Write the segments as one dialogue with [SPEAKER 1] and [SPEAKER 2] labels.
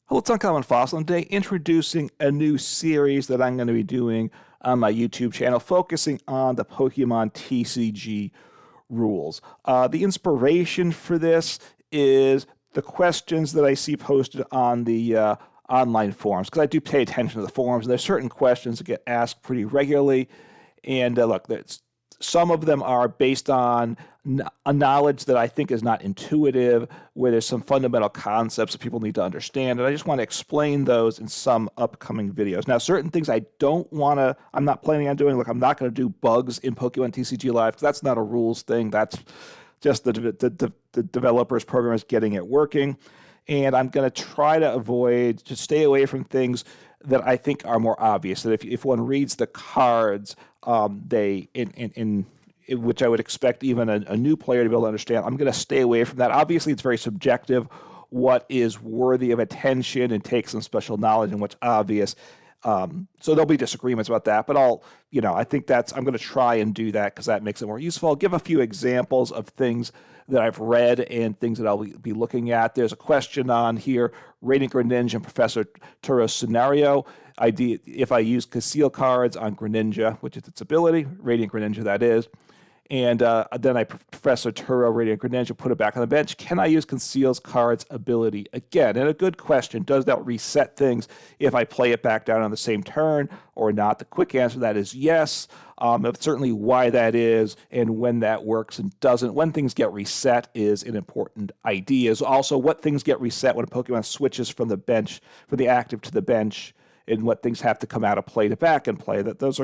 [SPEAKER 1] Hello, it's Uncommon Fossil, and today introducing a new series that I'm going to be doing on my YouTube channel, focusing on the Pokemon TCG rules. The inspiration for this is the questions that I see posted on the online forums, because I do pay attention to the forums, and there's certain questions that get asked pretty regularly. And look, some of them are based on a knowledge that I think is not intuitive, where there's some fundamental concepts that people need to understand, and I just want to explain those in some upcoming videos. Now, certain things I'm not planning on doing. Look, I'm not going to do bugs in Pokemon TCG Live, because that's not a rules thing. That's just the developers, programmers getting it working. And I'm going to try to stay away from things that I think are more obvious. That if one reads the cards, which I would expect even a new player to be able to understand, I'm going to stay away from that. Obviously, it's very subjective what is worthy of attention and takes some special knowledge and what's obvious. So there'll be disagreements about that, but I think I'm going to try and do that because that makes it more useful. I'll give a few examples of things that I've read and things that I'll be looking at. There's a question on here, Radiant Greninja and Professor Turo's scenario. If I use Conceal cards on Greninja, which is its ability, Radiant Greninja that is, and then Professor Turo, Radiant Greninja, put it back on the bench. Can I use Conceal's card's ability again? And a good question, does that reset things if I play it back down on the same turn or not? The quick answer to that is yes. Certainly why that is and when that works and doesn't. When things get reset is an important idea. Is also what things get reset when a Pokemon switches from the bench, from the active to the bench, and what things have to come out of play to back and play. There's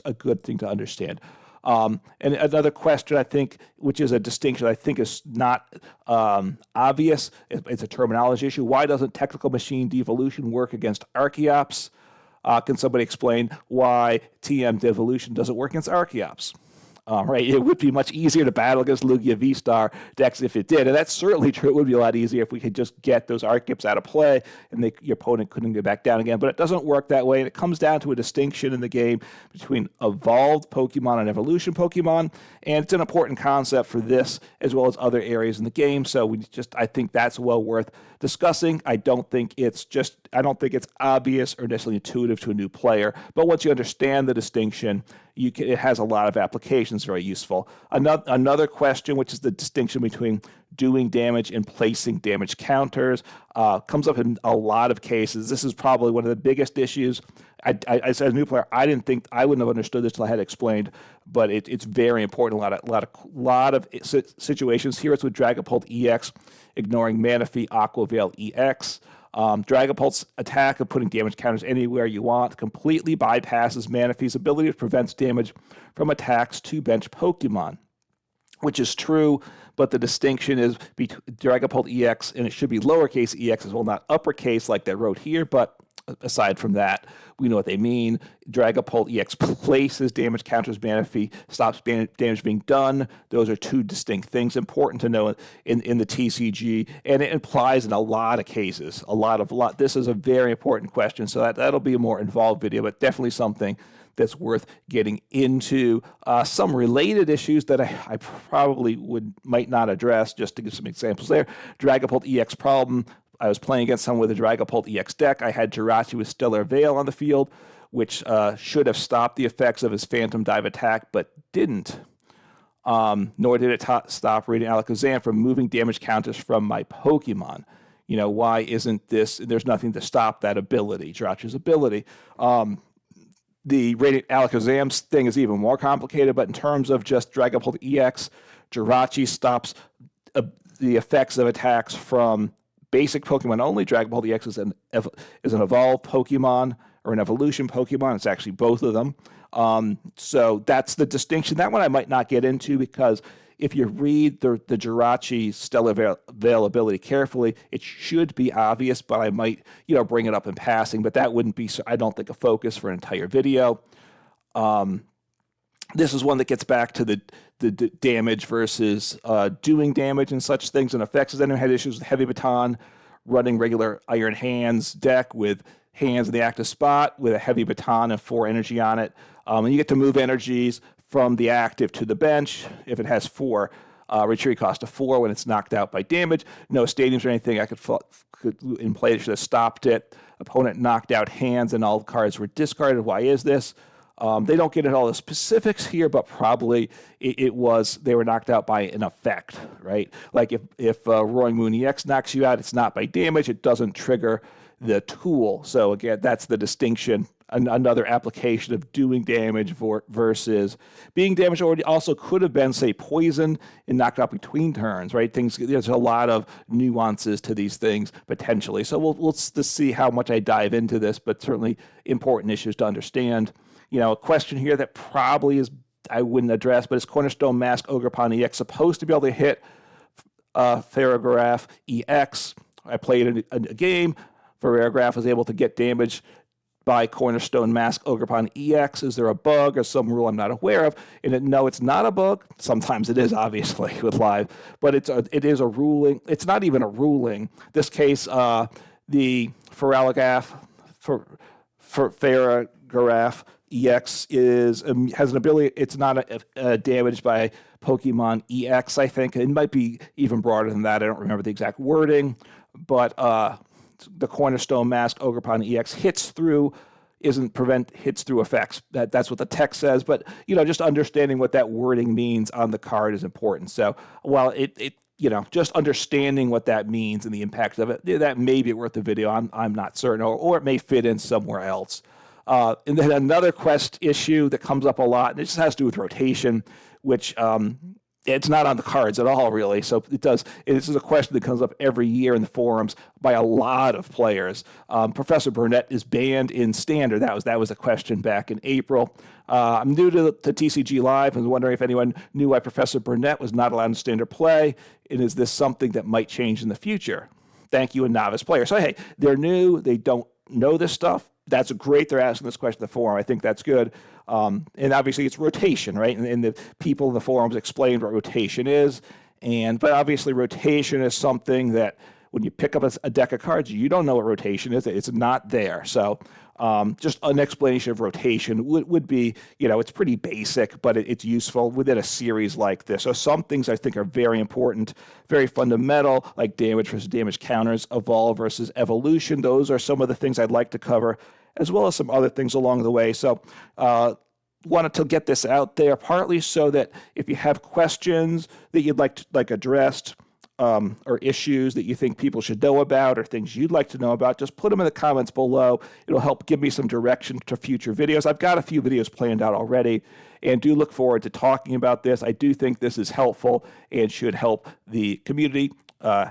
[SPEAKER 1] a good thing to understand. And another question, I think, which is a distinction I think is not obvious, it's a terminology issue. Why doesn't technical machine devolution work against Archeops? Can somebody explain why TM devolution doesn't work against Archeops? Right, it would be much easier to battle against Lugia V-Star decks if it did, and that's certainly true. It would be a lot easier if we could just get those Archeops out of play and your opponent couldn't get back down again, but it doesn't work that way, and it comes down to a distinction in the game between evolved Pokemon and evolution Pokemon, and it's an important concept for this as well as other areas in the game, so I think that's well worth discussing. I don't think it's obvious or necessarily intuitive to a new player, but once you understand the distinction, it has a lot of applications, very useful. Another question, which is the distinction between doing damage and placing damage counters, comes up in a lot of cases. This is probably one of the biggest issues. As a new player, I wouldn't have understood this until I had explained, but it's very important. A lot of situations. Here it's with Dragapult EX, ignoring Manaphy, Aqua Veil EX. Dragapult's attack of putting damage counters anywhere you want completely bypasses Manaphy's ability to prevent damage from attacks to bench Pokemon, which is true, but the distinction is between Dragapult EX, and it should be lowercase EX as well, not uppercase like they wrote here, but aside from that, we know what they mean. Dragapult EX places damage counters, Manaphy stops damage being done. Those are two distinct things important to know in the TCG, and it applies in a lot of cases. This is a very important question, so that'll be a more involved video, but definitely something that's worth getting into. Some related issues that I probably might not address, just to give some examples there. Dragapult EX problem. I was playing against someone with a Dragapult EX deck. I had Jirachi with Stellar Veil on the field, which should have stopped the effects of his Phantom Dive attack, but didn't. Nor did it stop Radiant Alakazam from moving damage counters from my Pokemon. Why isn't this? There's nothing to stop that ability, Jirachi's ability. The Radiant Alakazam thing is even more complicated, but in terms of just Dragapult EX, Jirachi stops the effects of attacks from basic Pokemon only. Dragapult EX is an evolved Pokemon or an evolution Pokemon. It's actually both of them. So that's the distinction. That one I might not get into because if you read the Jirachi Stellar Veil ability carefully, it should be obvious, but I might bring it up in passing. But that wouldn't be, I don't think, a focus for an entire video. This is one that gets back to the damage versus doing damage and such things and effects. Has anyone had issues with Heavy Baton running regular Iron Hands deck with hands in the active spot with a Heavy Baton and 4 energy on it? And you get to move energies from the active to the bench if it has 4. Retreat cost of 4 when it's knocked out by damage. No stadiums or anything I could in play that should have stopped it. Opponent knocked out hands and all cards were discarded. Why is this? They don't get into all the specifics here, but probably it was they were knocked out by an effect, right? Like if Roaring Moon EX knocks you out, it's not by damage. It doesn't trigger the tool. So again, that's the distinction. Another application of doing damage versus being damaged, or also could have been, say, poisoned and knocked out between turns, right? There's a lot of nuances to these things potentially. So we'll just see how much I dive into this, but certainly important issues to understand. A question here that probably I wouldn't address, but is Cornerstone Mask Ogerpon EX supposed to be able to hit Ferrograph EX? I played a game. Ferrograph was able to get damage by Cornerstone Mask Ogerpon EX. Is there a bug or some rule I'm not aware of? And no, it's not a bug. Sometimes it is, obviously, with live, but it is a ruling. It's not even a ruling. This case, the Ferrograph EX has an ability. It's not damaged by Pokemon EX, I think. It might be even broader than that. I don't remember the exact wording, but the Cornerstone Mask Ogerpon EX hits through effects. That's what the text says, but just understanding what that wording means on the card is important. So while it just understanding what that means and the impact of it, that may be worth the video. I'm not certain, or it may fit in somewhere else. And then another quest issue that comes up a lot, and it just has to do with rotation, which it's not on the cards at all, really. So it does. This is a question that comes up every year in the forums by a lot of players. Professor Burnett is banned in Standard. That was a question back in April. I'm new to TCG Live and was wondering if anyone knew why Professor Burnett was not allowed in Standard play, and is this something that might change in the future? Thank you, a novice player. So hey, they're new. They don't know this stuff. That's great. They're asking this question in the forum. I think that's good. And obviously it's rotation, right? And the people in the forums explained what rotation is. But obviously rotation is something that when you pick up a deck of cards, you don't know what rotation is. It's not there. So just an explanation of rotation would be, it's pretty basic, but it's useful within a series like this. So some things I think are very important, very fundamental, like damage versus damage counters, evolve versus evolution. Those are some of the things I'd like to cover, as well as some other things along the way. So wanted to get this out there, partly so that if you have questions that you'd like addressed, or issues that you think people should know about, or things you'd like to know about, just put them in the comments below. It'll help give me some direction to future videos. I've got a few videos planned out already, and do look forward to talking about this. I do think this is helpful and should help the community.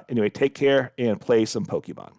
[SPEAKER 1] Anyway, take care and play some Pokemon.